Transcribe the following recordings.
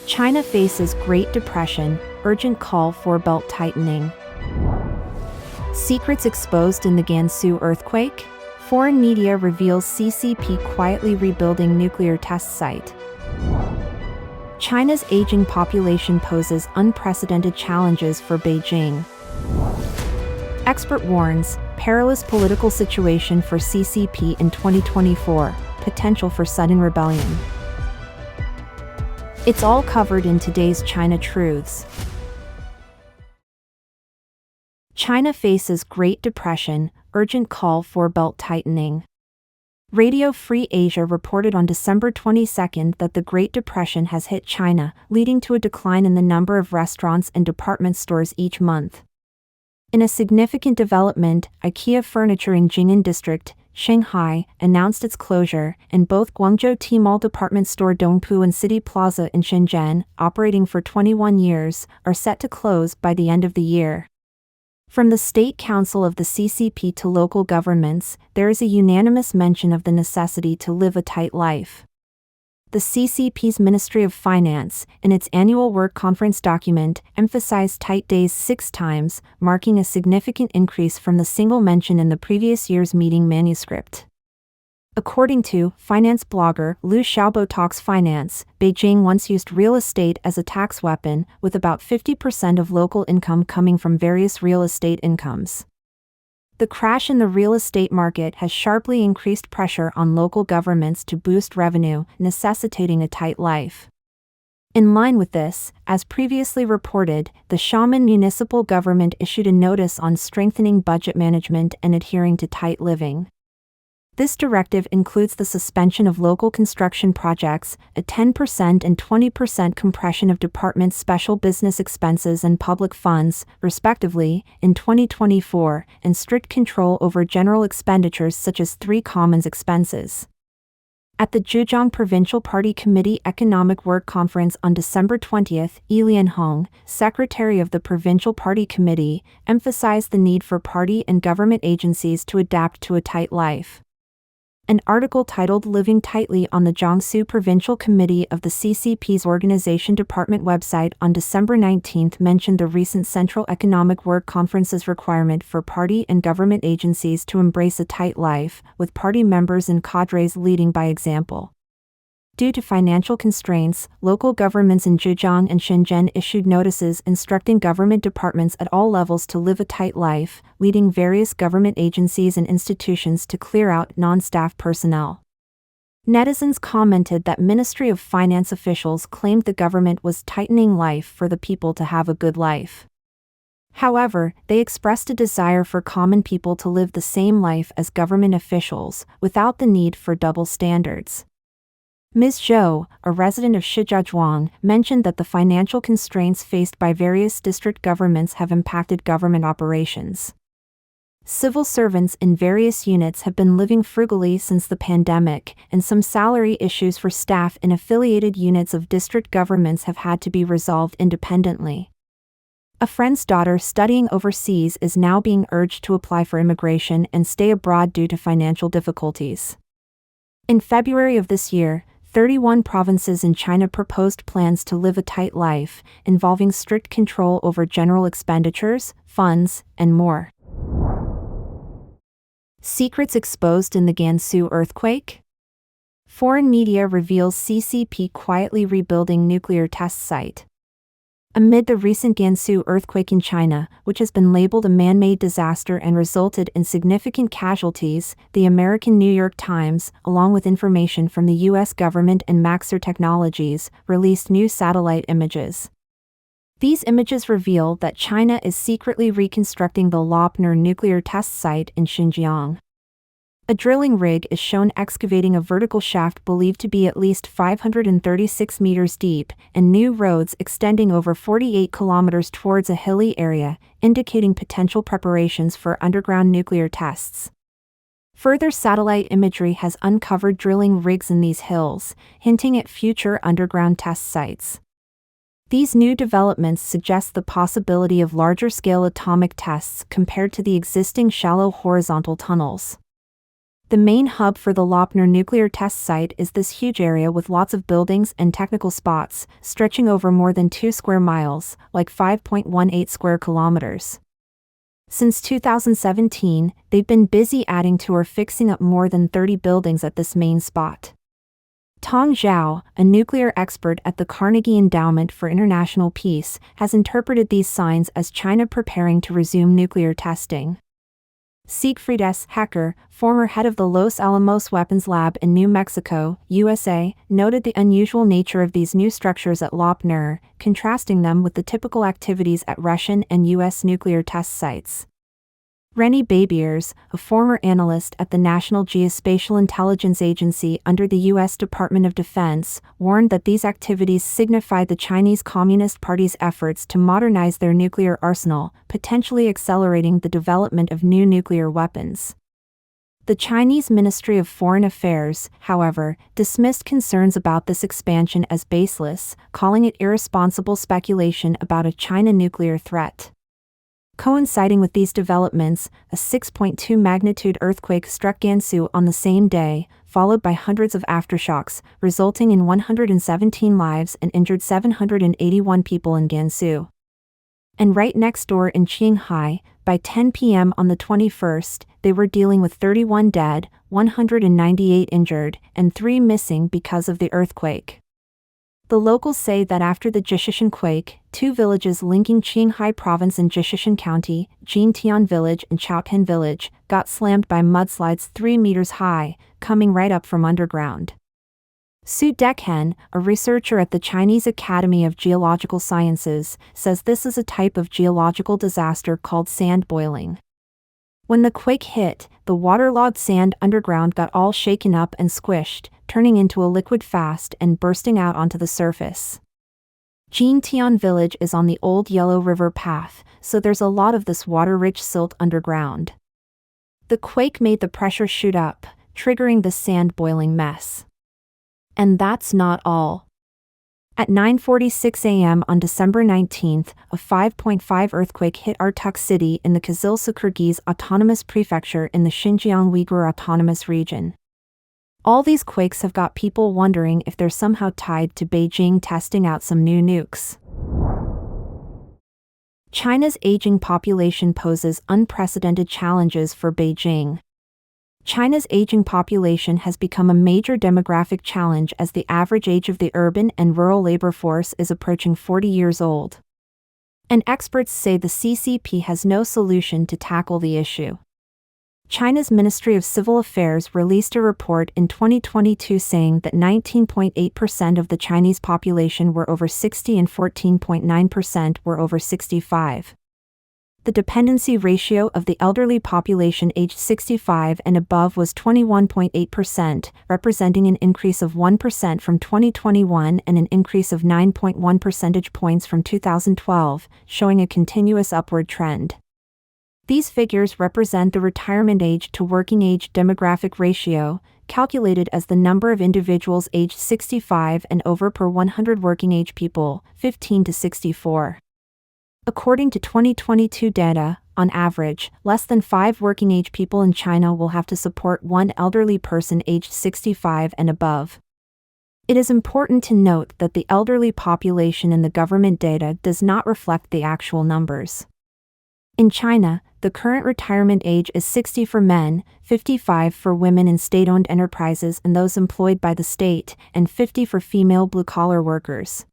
China faces Great Depression, urgent call for belt tightening. Secrets exposed in the Gansu earthquake? Foreign media reveals CCP quietly rebuilding nuclear test site. China's aging population poses unprecedented challenges for Beijing. Expert warns, perilous political situation for CCP in 2024, potential for sudden rebellion. It's all covered in today's China Truths. China faces Great Depression, urgent call for belt tightening. Radio Free Asia reported on December 22 that the Great Depression has hit China, leading to a decline in the number of restaurants and department stores each month. In a significant development, IKEA Furniture in Jing'an District, Shanghai, announced its closure, and both Guangzhou Tmall department store Dongpu and City Plaza in Shenzhen, operating for 21 years, are set to close by the end of the year. From the State Council of the CCP to local governments, there is a unanimous mention of the necessity to live a tight life. The CCP's Ministry of Finance, in its annual work conference document, emphasized tight days 6 times, marking a significant increase from the single mention in the previous year's meeting manuscript. According to finance blogger Liu Xiaobo Talks Finance, Beijing once used real estate as a tax weapon, with about 50% of local income coming from various real estate incomes. The crash in the real estate market has sharply increased pressure on local governments to boost revenue, necessitating a tight life. In line with this, as previously reported, the Xiamen municipal government issued a notice on strengthening budget management and adhering to tight living. This directive includes the suspension of local construction projects, a 10% and 20% compression of departments' special business expenses and public funds, respectively, in 2024, and strict control over general expenditures such as 3 commons expenses. At the Zhejiang Provincial Party Committee Economic Work Conference on December 20, Yi Lianhong, secretary of the Provincial Party Committee, emphasized the need for party and government agencies to adapt to a tight life. An article titled Living Tightly on the Jiangsu Provincial Committee of the CCP's Organization Department website on December 19 mentioned the recent Central Economic Work Conference's requirement for party and government agencies to embrace a tight life, with party members and cadres leading by example. Due to financial constraints, local governments in Zhejiang and Shenzhen issued notices instructing government departments at all levels to live a tight life, leading various government agencies and institutions to clear out non-staff personnel. Netizens commented that Ministry of Finance officials claimed the government was tightening life for the people to have a good life. However, they expressed a desire for common people to live the same life as government officials, without the need for double standards. Ms. Zhou, a resident of Shijiazhuang, mentioned that the financial constraints faced by various district governments have impacted government operations. Civil servants in various units have been living frugally since the pandemic, and some salary issues for staff in affiliated units of district governments have had to be resolved independently. A friend's daughter studying overseas is now being urged to apply for immigration and stay abroad due to financial difficulties. In February of this year, 31 provinces in China proposed plans to live a tight life, involving strict control over general expenditures, funds, and more. Secrets exposed in the Gansu earthquake? Foreign media reveals CCP quietly rebuilding nuclear test site. Amid the recent Gansu earthquake in China, which has been labeled a man-made disaster and resulted in significant casualties, the American New York Times, along with information from the U.S. government and Maxar Technologies, released new satellite images. These images reveal that China is secretly reconstructing the Lopner nuclear test site in Xinjiang. A drilling rig is shown excavating a vertical shaft believed to be at least 536 meters deep, and new roads extending over 48 kilometers towards a hilly area, indicating potential preparations for underground nuclear tests. Further satellite imagery has uncovered drilling rigs in these hills, hinting at future underground test sites. These new developments suggest the possibility of larger-scale atomic tests compared to the existing shallow horizontal tunnels. The main hub for the Lopner nuclear test site is this huge area with lots of buildings and technical spots, stretching over more than 2 square miles, like 5.18 square kilometers. Since 2017, they've been busy adding to or fixing up more than 30 buildings at this main spot. Tong Zhao, a nuclear expert at the Carnegie Endowment for International Peace, has interpreted these signs as China preparing to resume nuclear testing. Siegfried S. Hecker, former head of the Los Alamos Weapons Lab in New Mexico, USA, noted the unusual nature of these new structures at Lopner, contrasting them with the typical activities at Russian and U.S. nuclear test sites. Rennie Babiers, a former analyst at the National Geospatial Intelligence Agency under the U.S. Department of Defense, warned that these activities signify the Chinese Communist Party's efforts to modernize their nuclear arsenal, potentially accelerating the development of new nuclear weapons. The Chinese Ministry of Foreign Affairs, however, dismissed concerns about this expansion as baseless, calling it irresponsible speculation about a China nuclear threat. Coinciding with these developments, a 6.2 magnitude earthquake struck Gansu on the same day, followed by hundreds of aftershocks, resulting in 117 lives and injured 781 people in Gansu. And right next door in Qinghai, by 10 p.m. on the 21st, they were dealing with 31 dead, 198 injured, and 3 missing because of the earthquake. The locals say that after the Jishishan quake, 2 villages linking Qinghai Province and Jishishan County, Jintian Village and Chaotian Village, got slammed by mudslides 3 meters high, coming right up from underground. Su Dekhen, a researcher at the Chinese Academy of Geological Sciences, says this is a type of geological disaster called sand boiling. When the quake hit, the waterlogged sand underground got all shaken up and squished, turning into a liquid fast and bursting out onto the surface. Jintian Village is on the old Yellow River path, so there's a lot of this water-rich silt underground. The quake made the pressure shoot up, triggering the sand-boiling mess. And that's not all. At 9:46 a.m. on December 19th, a 5.5 earthquake hit Artuk City in the Kyzyl-Kyrgyz Autonomous Prefecture in the Xinjiang Uyghur Autonomous Region. All these quakes have got people wondering if they're somehow tied to Beijing testing out some new nukes. China's aging population poses unprecedented challenges for Beijing. China's aging population has become a major demographic challenge as the average age of the urban and rural labor force is approaching 40 years old. And experts say the CCP has no solution to tackle the issue. China's Ministry of Civil Affairs released a report in 2022 saying that 19.8% of the Chinese population were over 60 and 14.9% were over 65. The dependency ratio of the elderly population aged 65 and above was 21.8%, representing an increase of 1% from 2021 and an increase of 9.1 percentage points from 2012, showing a continuous upward trend. These figures represent the retirement age to working age demographic ratio, calculated as the number of individuals aged 65 and over per 100 working age people, 15 to 64. According to 2022 data, on average, less than 5 working-age people in China will have to support one elderly person aged 65 and above. It is important to note that the elderly population in the government data does not reflect the actual numbers. In China, the current retirement age is 60 for men, 55 for women in state-owned enterprises and those employed by the state, and 50 for female blue-collar workers.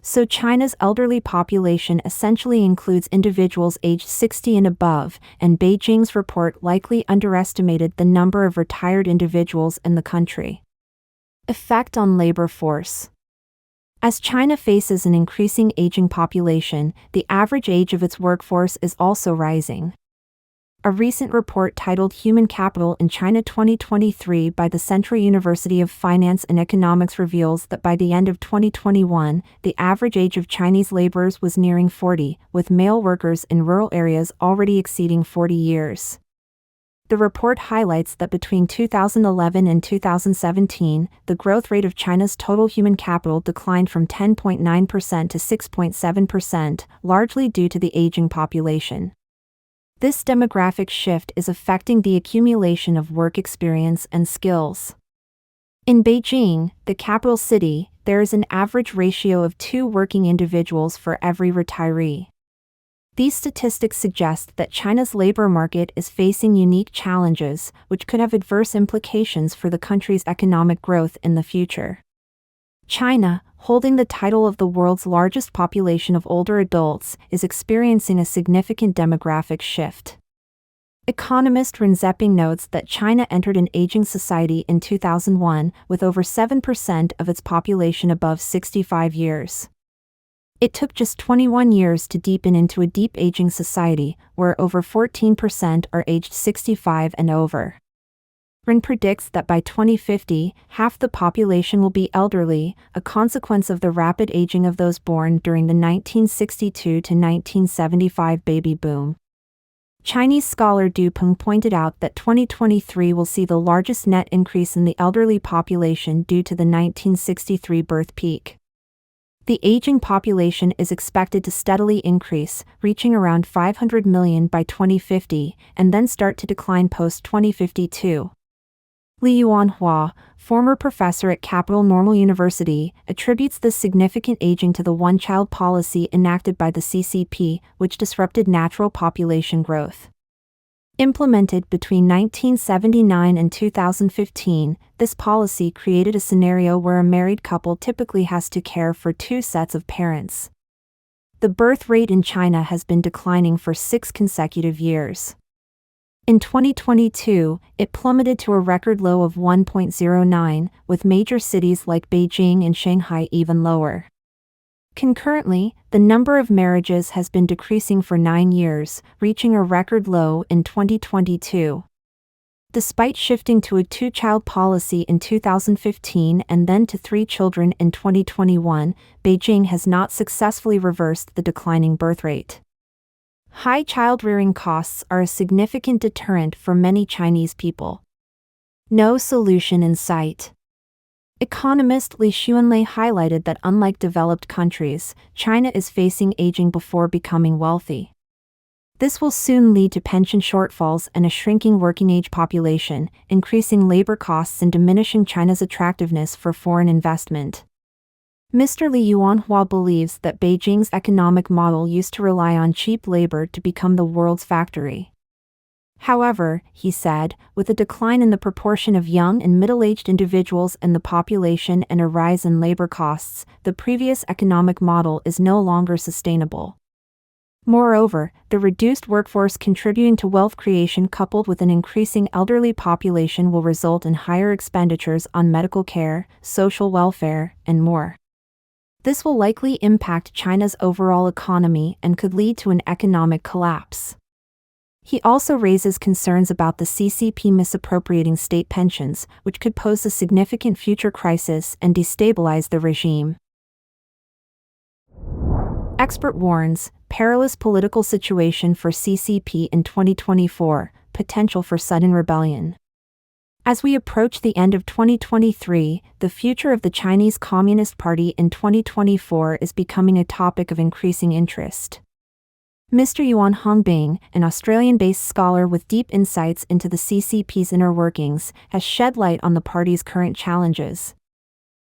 So China's elderly population essentially includes individuals aged 60 and above, and Beijing's report likely underestimated the number of retired individuals in the country. Effect on labor force. As China faces an increasing aging population, the average age of its workforce is also rising. A recent report titled Human Capital in China 2023 by the Central University of Finance and Economics reveals that by the end of 2021, the average age of Chinese laborers was nearing 40, with male workers in rural areas already exceeding 40 years. The report highlights that between 2011 and 2017, the growth rate of China's total human capital declined from 10.9% to 6.7%, largely due to the aging population. This demographic shift is affecting the accumulation of work experience and skills. In Beijing, the capital city, there is an average ratio of 2 working individuals for every retiree. These statistics suggest that China's labor market is facing unique challenges, which could have adverse implications for the country's economic growth in the future. China, holding the title of the world's largest population of older adults, is experiencing a significant demographic shift. Economist Ren Zeping notes that China entered an aging society in 2001, with over 7% of its population above 65 years. It took just 21 years to deepen into a deep aging society, where over 14% are aged 65 and over. Ren predicts that by 2050, half the population will be elderly, a consequence of the rapid aging of those born during the 1962 to 1975 baby boom. Chinese scholar Du Peng pointed out that 2023 will see the largest net increase in the elderly population due to the 1963 birth peak. The aging population is expected to steadily increase, reaching around 500 million by 2050, and then start to decline post-2052. Li Yuanhua, former professor at Capital Normal University, attributes this significant aging to the one-child policy enacted by the CCP, which disrupted natural population growth. Implemented between 1979 and 2015, this policy created a scenario where a married couple typically has to care for 2 sets of parents. The birth rate in China has been declining for 6 consecutive years. In 2022, it plummeted to a record low of 1.09, with major cities like Beijing and Shanghai even lower. Concurrently, the number of marriages has been decreasing for 9 years, reaching a record low in 2022. Despite shifting to a 2-child policy in 2015 and then to 3 children in 2021, Beijing has not successfully reversed the declining birth rate. High child-rearing costs are a significant deterrent for many Chinese people. No solution in sight. Economist Li Xuanlei highlighted that unlike developed countries, China is facing aging before becoming wealthy. This will soon lead to pension shortfalls and a shrinking working-age population, increasing labor costs and diminishing China's attractiveness for foreign investment. Mr. Li Yuanhua believes that Beijing's economic model used to rely on cheap labor to become the world's factory. However, he said, with a decline in the proportion of young and middle-aged individuals in the population and a rise in labor costs, the previous economic model is no longer sustainable. Moreover, the reduced workforce contributing to wealth creation coupled with an increasing elderly population will result in higher expenditures on medical care, social welfare, and more. This will likely impact China's overall economy and could lead to an economic collapse. He also raises concerns about the CCP misappropriating state pensions, which could pose a significant future crisis and destabilize the regime. Expert warns, perilous political situation for CCP in 2024, potential for sudden rebellion. As we approach the end of 2023, the future of the Chinese Communist Party in 2024 is becoming a topic of increasing interest. Mr. Yuan Hongbing, an Australian-based scholar with deep insights into the CCP's inner workings, has shed light on the party's current challenges.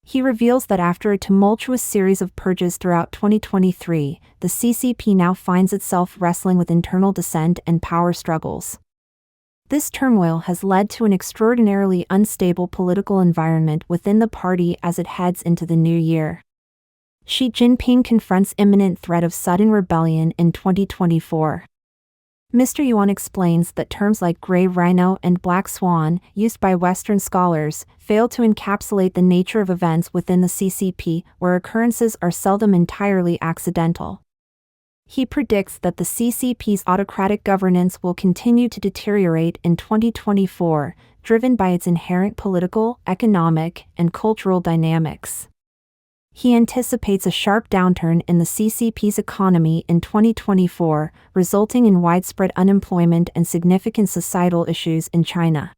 He reveals that after a tumultuous series of purges throughout 2023, the CCP now finds itself wrestling with internal dissent and power struggles. This turmoil has led to an extraordinarily unstable political environment within the party as it heads into the new year. Xi Jinping confronts imminent threat of sudden rebellion in 2024. Mr. Yuan explains that terms like gray rhino and black swan, used by Western scholars, fail to encapsulate the nature of events within the CCP, where occurrences are seldom entirely accidental. He predicts that the CCP's autocratic governance will continue to deteriorate in 2024, driven by its inherent political, economic, and cultural dynamics. He anticipates a sharp downturn in the CCP's economy in 2024, resulting in widespread unemployment and significant societal issues in China.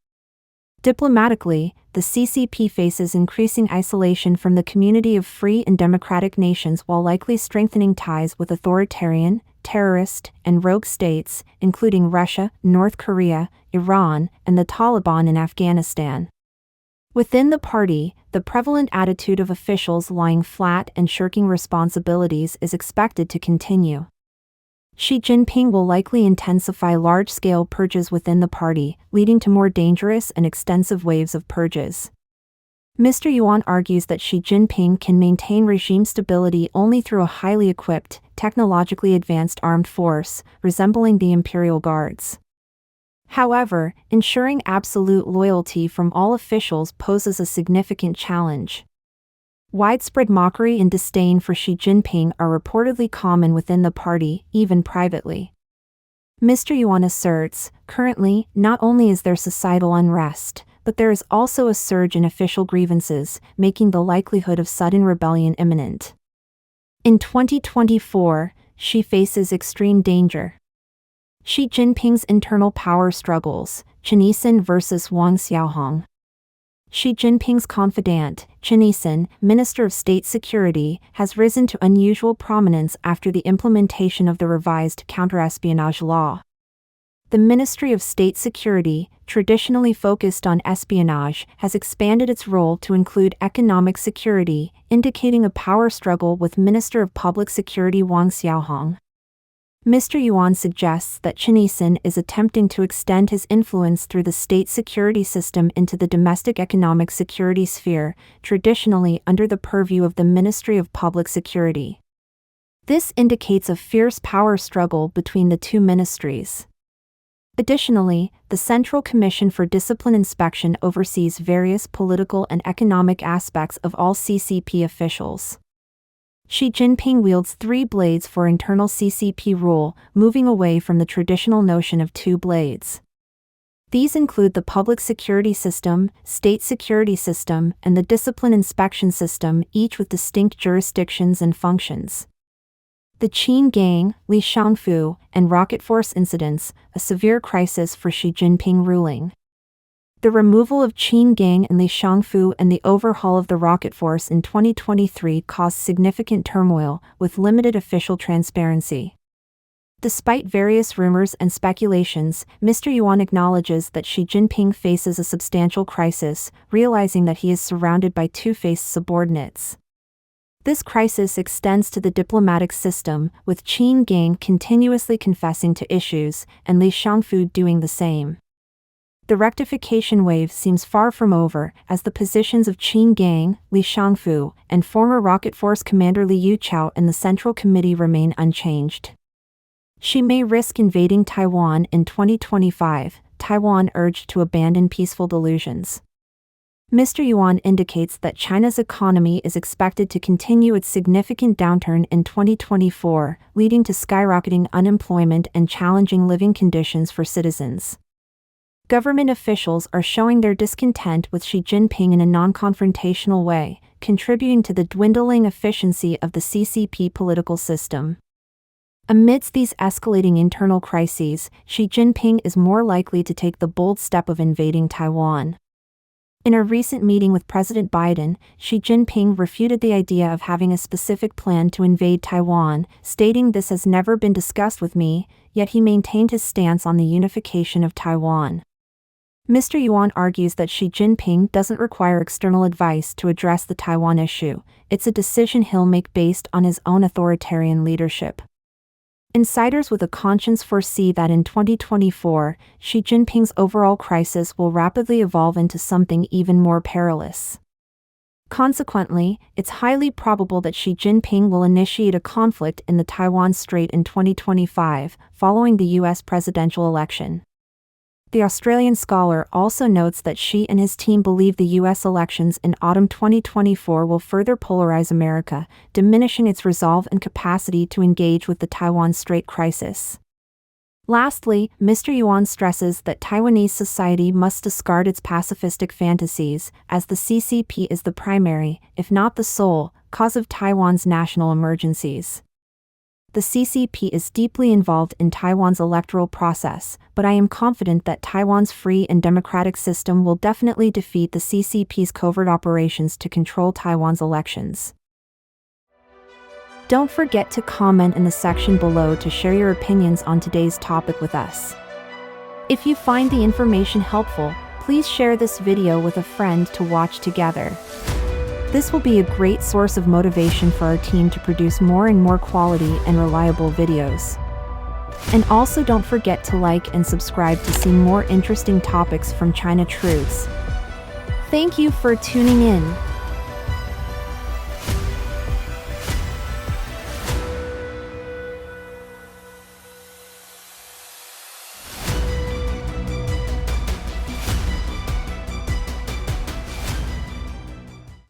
Diplomatically, the CCP faces increasing isolation from the community of free and democratic nations while likely strengthening ties with authoritarian, terrorist and rogue states, including Russia, North Korea, Iran, and the Taliban in Afghanistan. Within the party, the prevalent attitude of officials lying flat and shirking responsibilities is expected to continue. Xi Jinping will likely intensify large-scale purges within the party, leading to more dangerous and extensive waves of purges. Mr. Yuan argues that Xi Jinping can maintain regime stability only through a highly equipped, technologically advanced armed force, resembling the Imperial Guards. However, ensuring absolute loyalty from all officials poses a significant challenge. Widespread mockery and disdain for Xi Jinping are reportedly common within the party, even privately. Mr. Yuan asserts, currently, not only is there societal unrest, but there is also a surge in official grievances, making the likelihood of sudden rebellion imminent. In 2024, Xi faces extreme danger. Xi Jinping's internal power struggles, Chen Yixin versus Wang Xiaohong. Xi Jinping's confidant, Chen Yixin, Minister of State Security, has risen to unusual prominence after the implementation of the revised counterespionage law. The Ministry of State Security, traditionally focused on espionage, has expanded its role to include economic security, indicating a power struggle with Minister of Public Security Wang Xiaohong. Mr. Yuan suggests that Chen Yixin is attempting to extend his influence through the state security system into the domestic economic security sphere, traditionally under the purview of the Ministry of Public Security. This indicates a fierce power struggle between the two ministries. Additionally, the Central Commission for Discipline Inspection oversees various political and economic aspects of all CCP officials. Xi Jinping wields 3 blades for internal CCP rule, moving away from the traditional notion of 2 blades. These include the public security system, state security system, and the discipline inspection system, each with distinct jurisdictions and functions. The Qin Gang, Li Shangfu, and Rocket Force incidents, a severe crisis for Xi Jinping ruling. The removal of Qin Gang and Li Shangfu and the overhaul of the Rocket Force in 2023 caused significant turmoil, with limited official transparency. Despite various rumors and speculations, Mr. Yuan acknowledges that Xi Jinping faces a substantial crisis, realizing that he is surrounded by two-faced subordinates. This crisis extends to the diplomatic system, with Qin Gang continuously confessing to issues, and Li Shangfu doing the same. The rectification wave seems far from over, as the positions of Qin Gang, Li Shangfu, and former Rocket Force Commander Li Yuchao in the Central Committee remain unchanged. Xi may risk invading Taiwan in 2025, Taiwan urged to abandon peaceful delusions. Mr. Yuan indicates that China's economy is expected to continue its significant downturn in 2024, leading to skyrocketing unemployment and challenging living conditions for citizens. Government officials are showing their discontent with Xi Jinping in a non-confrontational way, contributing to the dwindling efficiency of the CCP political system. Amidst these escalating internal crises, Xi Jinping is more likely to take the bold step of invading Taiwan. In a recent meeting with President Biden, Xi Jinping refuted the idea of having a specific plan to invade Taiwan, stating this has never been discussed with me, yet he maintained his stance on the unification of Taiwan. Mr. Yuan argues that Xi Jinping doesn't require external advice to address the Taiwan issue, it's a decision he'll make based on his own authoritarian leadership. Insiders with a conscience foresee that in 2024, Xi Jinping's overall crisis will rapidly evolve into something even more perilous. Consequently, it's highly probable that Xi Jinping will initiate a conflict in the Taiwan Strait in 2025, following the U.S. presidential election. The Australian scholar also notes that Xi and his team believe the U.S. elections in autumn 2024 will further polarize America, diminishing its resolve and capacity to engage with the Taiwan Strait crisis. Lastly, Mr. Yuan stresses that Taiwanese society must discard its pacifistic fantasies, as the CCP is the primary, if not the sole, cause of Taiwan's national emergencies. The CCP is deeply involved in Taiwan's electoral process, but I am confident that Taiwan's free and democratic system will definitely defeat the CCP's covert operations to control Taiwan's elections. Don't forget to comment in the section below to share your opinions on today's topic with us. If you find the information helpful, please share this video with a friend to watch together. This will be a great source of motivation for our team to produce more and more quality and reliable videos. And also don't forget to like and subscribe to see more interesting topics from China Truths. Thank you for tuning in.